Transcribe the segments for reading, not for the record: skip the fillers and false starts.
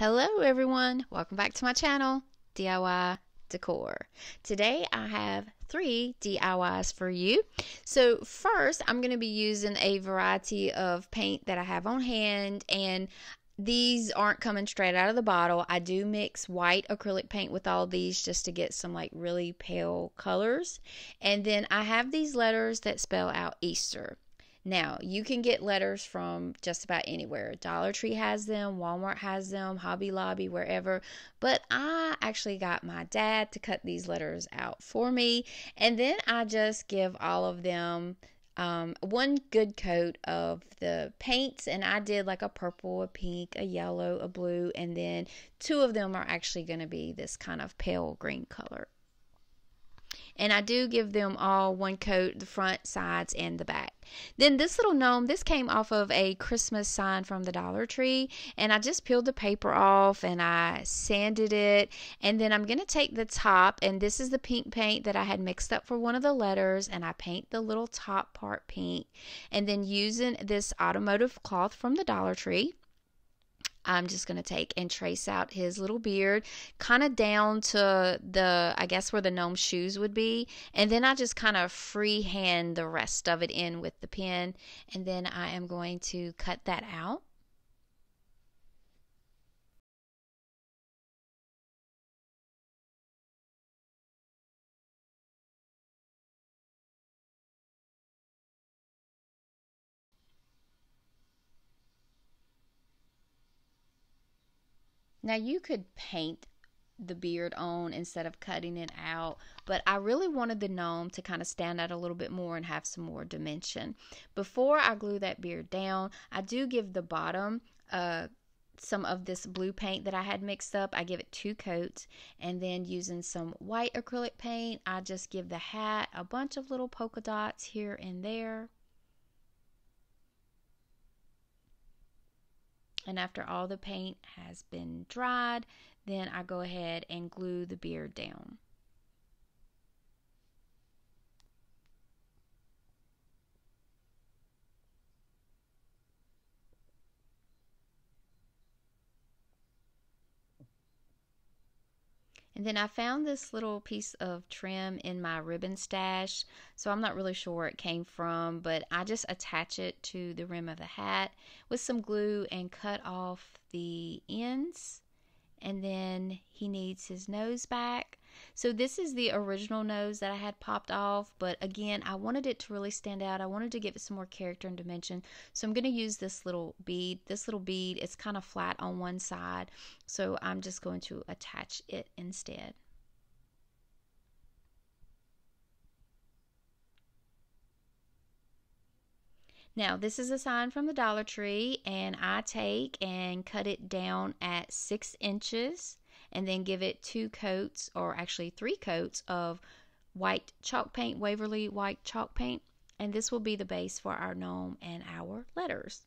Hello everyone, welcome back to my channel, DIY Decor. Today I have 3 DIYs for you. So first I'm going to be using a variety of paint that I have on hand, and these aren't coming straight out of the bottle. I do mix white acrylic paint with all these just to get some like really pale colors. And then I have these letters that spell out Easter. Now, you can get letters from just about anywhere. Dollar Tree has them, Walmart has them, Hobby Lobby, wherever. But I actually got my dad to cut these letters out for me. And then I just give all of them one good coat of the paints. And I did like a purple, a pink, a yellow, a blue. And then 2 of them are actually going to be this kind of pale green color. And I do give them all one coat, the front, sides, and the back. Then this little gnome, this came off of a Christmas sign from the Dollar Tree, and I just peeled the paper off and I sanded it. And then I'm going to take the top, and this is the pink paint that I had mixed up for one of the letters, and I paint the little top part pink. And then using this automotive cloth from the Dollar Tree, I'm just going to take and trace out his little beard kind of down to I guess where the gnome's shoes would be. And then I just kind of freehand the rest of it in with the pen. And then I am going to cut that out. Now you could paint the beard on instead of cutting it out, but I really wanted the gnome to kind of stand out a little bit more and have some more dimension. Before I glue that beard down, I do give the bottom some of this blue paint that I had mixed up. I give it 2 coats, and then using some white acrylic paint, I just give the hat a bunch of little polka dots here and there. And after all the paint has been dried, then I go ahead and glue the beard down. And then I found this little piece of trim in my ribbon stash, so I'm not really sure where it came from, but I just attach it to the rim of the hat with some glue and cut off the ends. And then he needs his nose back. So this is the original nose that I had popped off, but again, I wanted it to really stand out. I wanted to give it some more character and dimension. So I'm going to use this little bead. This little bead, it's kind of flat on one side, so I'm just going to attach it instead. Now, this is a sign from the Dollar Tree, and I take and cut it down at 6 inches and then give it 2 coats, or actually 3 coats of white chalk paint, Waverly white chalk paint, and this will be the base for our gnome and our letters.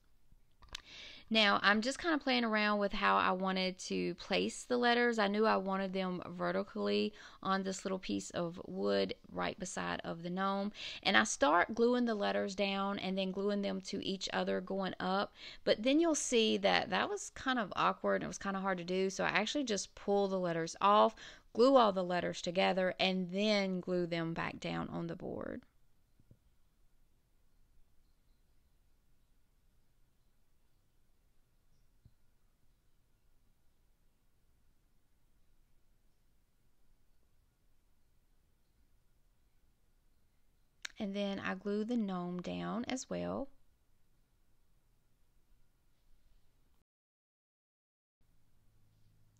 Now, I'm just kind of playing around with how I wanted to place the letters. I knew I wanted them vertically on this little piece of wood right beside of the gnome. And I start gluing the letters down and then gluing them to each other going up. But then you'll see that that was kind of awkward and it was kind of hard to do. So I actually just pull the letters off, glue all the letters together, and then glue them back down on the board. And then I glue the gnome down as well.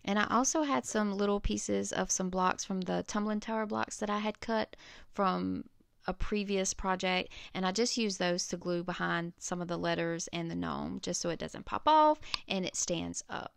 And I also had some little pieces of some blocks from the tumbling tower blocks that I had cut from a previous project, and I just used those to glue behind some of the letters and the gnome just so it doesn't pop off and it stands up.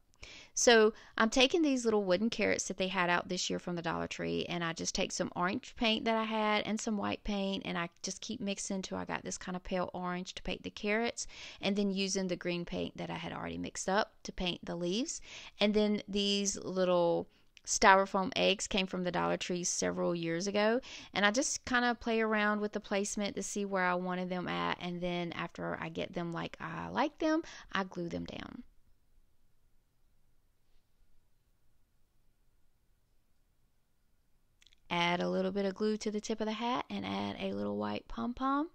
So I'm taking these little wooden carrots that they had out this year from the Dollar Tree, and I just take some orange paint that I had and some white paint, and I just keep mixing until I got this kind of pale orange to paint the carrots, and then using the green paint that I had already mixed up to paint the leaves. And then these little styrofoam eggs came from the Dollar Tree several years ago, and I just kind of play around with the placement to see where I wanted them at, and then after I get them like I like them, I glue them down. add a little bit of glue to the tip of the hat, and add a little white pom-pom.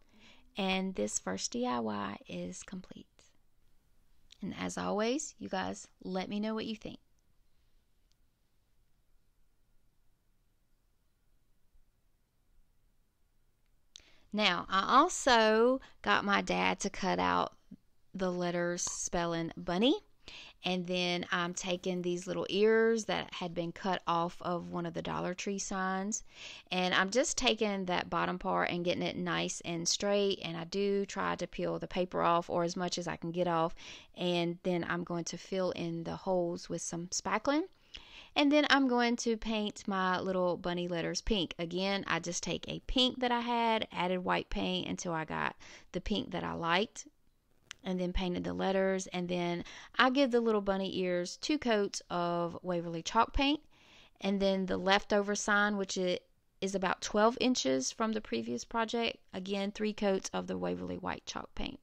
And this first DIY is complete. And as always, you guys let me know what you think. Now, I also got my dad to cut out the letters spelling bunny. And then I'm taking these little ears that had been cut off of one of the Dollar Tree signs. And I'm just taking that bottom part and getting it nice and straight. And I do try to peel the paper off, or as much as I can get off. And then I'm going to fill in the holes with some spackling. And then I'm going to paint my little bunny letters pink. Again, I just take a pink that I had, added white paint until I got the pink that I liked, and then painted the letters. And then I give the little bunny ears 2 coats of Waverly chalk paint. And then the leftover sign, which is about 12 inches from the previous project, again 3 coats of the Waverly white chalk paint.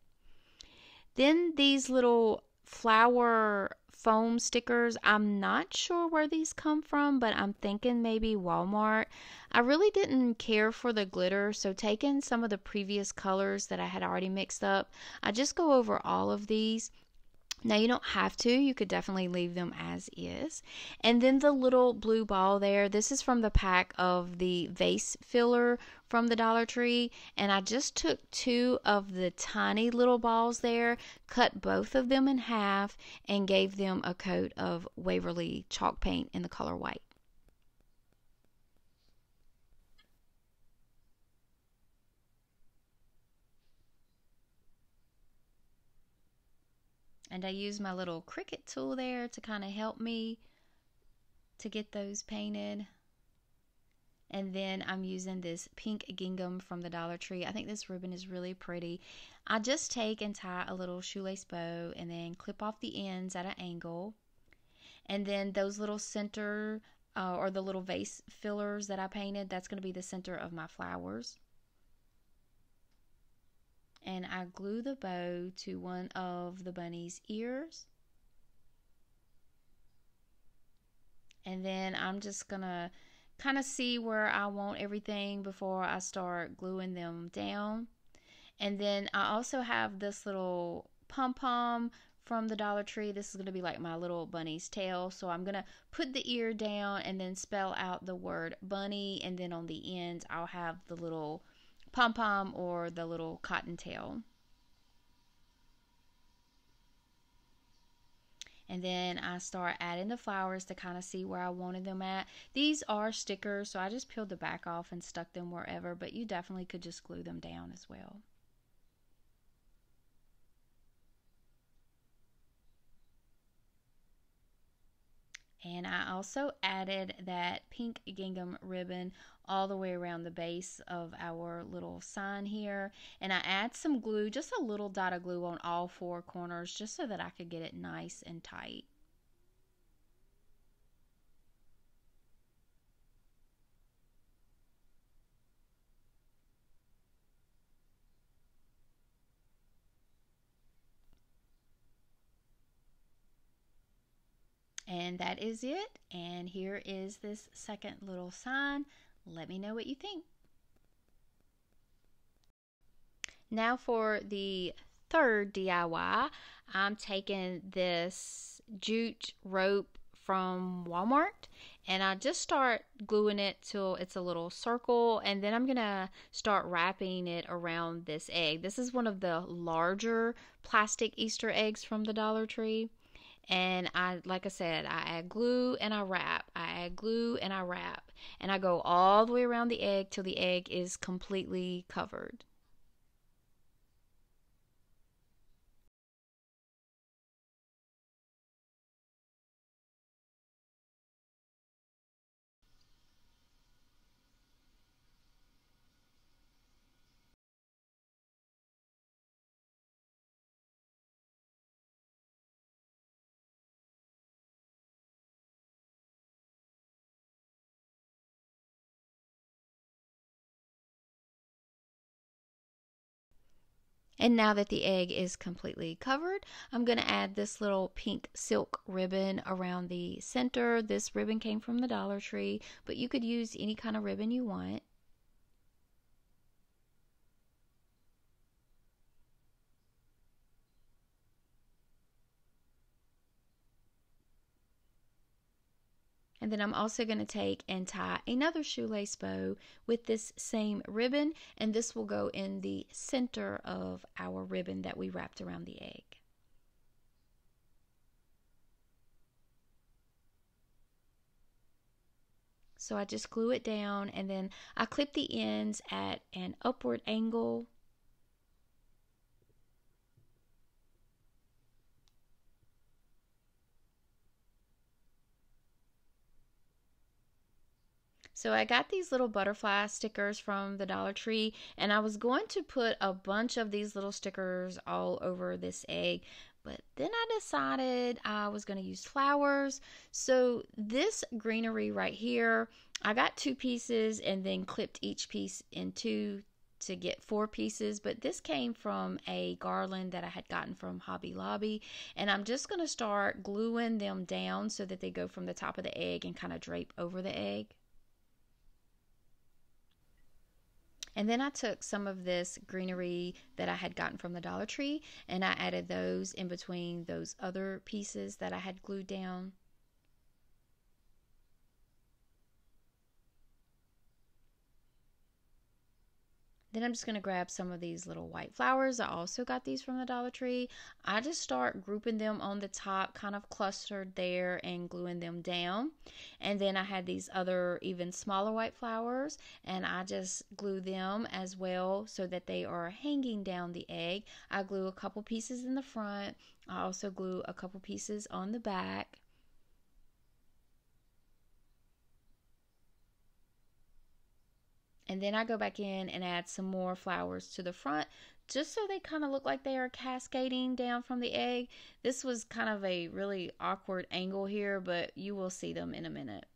Then these little flower foam stickers, I'm not sure where these come from, but I'm thinking maybe Walmart. I really didn't care for the glitter, so taking some of the previous colors that I had already mixed up, I just go over all of these. Now, you don't have to. You could definitely leave them as is. And then the little blue ball there, this is from the pack of the Vase Filler from the Dollar Tree. And I just took 2 of the tiny little balls there, cut both of them in half, and gave them a coat of Waverly chalk paint in the color white. And I use my little Cricut tool there to kind of help me to get those painted. And then I'm using this pink gingham from the Dollar Tree. I think this ribbon is really pretty. I just take and tie a little shoelace bow and then clip off the ends at an angle. And then those little center or the little vase fillers that I painted, that's going to be the center of my flowers. And I glue the bow to one of the bunny's ears. And then I'm just gonna kind of see where I want everything before I start gluing them down. And then I also have this little pom-pom from the Dollar Tree. This is going to be like my little bunny's tail. So I'm going to put the ear down and then spell out the word bunny. And then on the end, I'll have the little pom-pom or the little cottontail. And then I start adding the flowers to kind of see where I wanted them at. These are stickers, so I just peeled the back off and stuck them wherever, but you definitely could just glue them down as well. And I also added that pink gingham ribbon all the way around the base of our little sign here. And I add some glue, just a little dot of glue on all 4 corners, just so that I could get it nice and tight. And that is it. And here is this second little sign. Let me know what you think. Now for the third DIY, I'm taking this jute rope from Walmart, and I just start gluing it till it's a little circle, and then I'm gonna start wrapping it around this egg. This is one of the larger plastic Easter eggs from the Dollar Tree. And like I said, I add glue and I wrap. I add glue and I wrap. And I go all the way around the egg till the egg is completely covered. And now that the egg is completely covered, I'm going to add this little pink silk ribbon around the center. This ribbon came from the Dollar Tree, but you could use any kind of ribbon you want. And then I'm also going to take and tie another shoelace bow with this same ribbon, and this will go in the center of our ribbon that we wrapped around the egg. So I just glue it down, and then I clip the ends at an upward angle. So I got these little butterfly stickers from the Dollar Tree, and I was going to put a bunch of these little stickers all over this egg, but then I decided I was going to use flowers. So this greenery right here, I got 2 pieces and then clipped each piece in 2 to get 4 pieces, but this came from a garland that I had gotten from Hobby Lobby, and I'm just going to start gluing them down so that they go from the top of the egg and kind of drape over the egg. And then I took some of this greenery that I had gotten from the Dollar Tree, and I added those in between those other pieces that I had glued down. Then I'm just going to grab some of these little white flowers. I also got these from the Dollar Tree. I just start grouping them on the top, kind of clustered there, and gluing them down. And then I had these other even smaller white flowers, and I just glue them as well so that they are hanging down the egg. I glue a couple pieces in the front. I also glue a couple pieces on the back. And then I go back in and add some more flowers to the front, just so they kind of look like they are cascading down from the egg. This was kind of a really awkward angle here, but you will see them in a minute.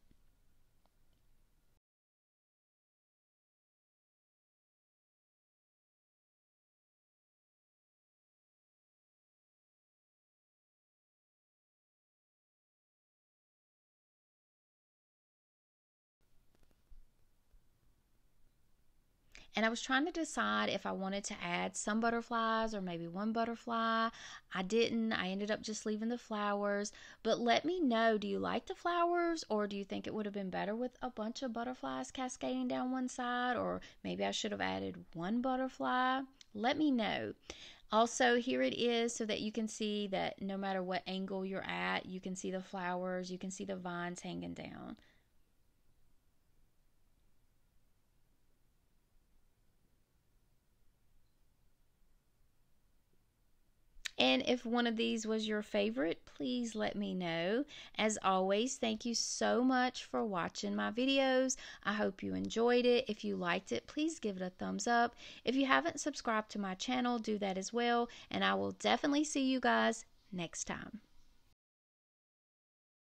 And I was trying to decide if I wanted to add some butterflies or maybe 1 butterfly. I didn't. I ended up just leaving the flowers. But let me know, do you like the flowers, or do you think it would have been better with a bunch of butterflies cascading down one side? Or maybe I should have added 1 butterfly? Let me know. Also, here it is so that you can see that no matter what angle you're at, you can see the flowers, you can see the vines hanging down. And if one of these was your favorite, please let me know. As always, thank you so much for watching my videos. I hope you enjoyed it. If you liked it, please give it a thumbs up. If you haven't subscribed to my channel, do that as well. And I will definitely see you guys next time.